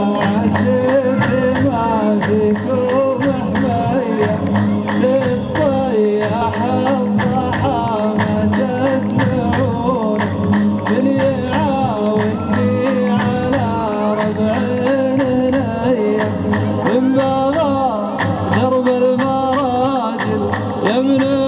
عجبت ما فيكم حماية تتصيح الضحى ما تسمعون من يعاوني على ربع الهنية من بغى درب المراجل يمنعونه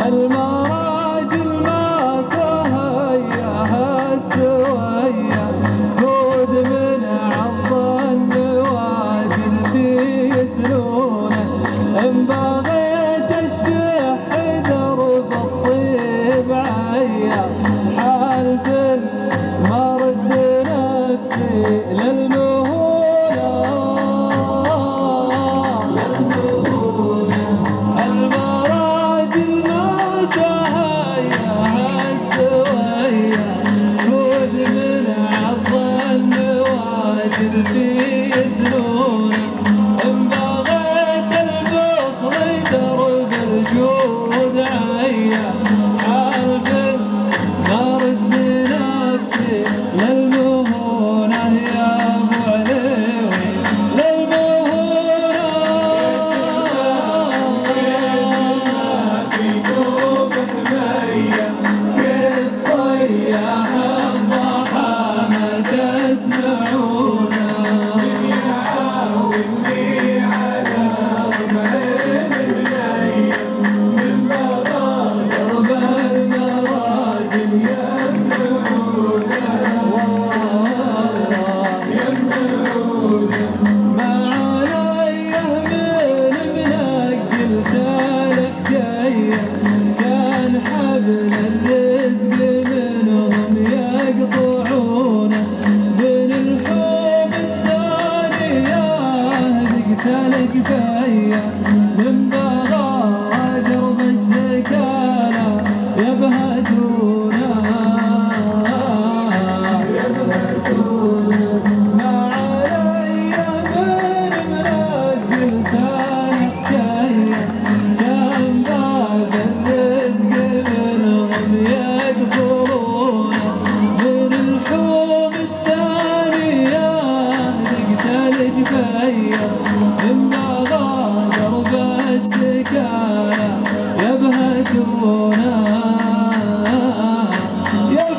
المراجل ما تهيأ السوية خذ من عض النواجل بيسلونه إن بغيت الشح درب الطيب عيا حال مرد نفسي في سنونه إن بغيت البخل درب الجود عيا حالف مرد نفسي للمهونة يا ابو عليوي للمهونة في قلوب حمية كيف صيح الضحى ما تسمعون كان حبل الرزق منهم يقطعونه من الحب الثانية تقتلك فيا من بغى درب الشكالة يبهتونه ما علي من منقل ثاني حكاية كان باب الرزق منهم يقفلونه من الحوم الثانية تقتلك فيا من بغى درب الشكالة يبهتونه يا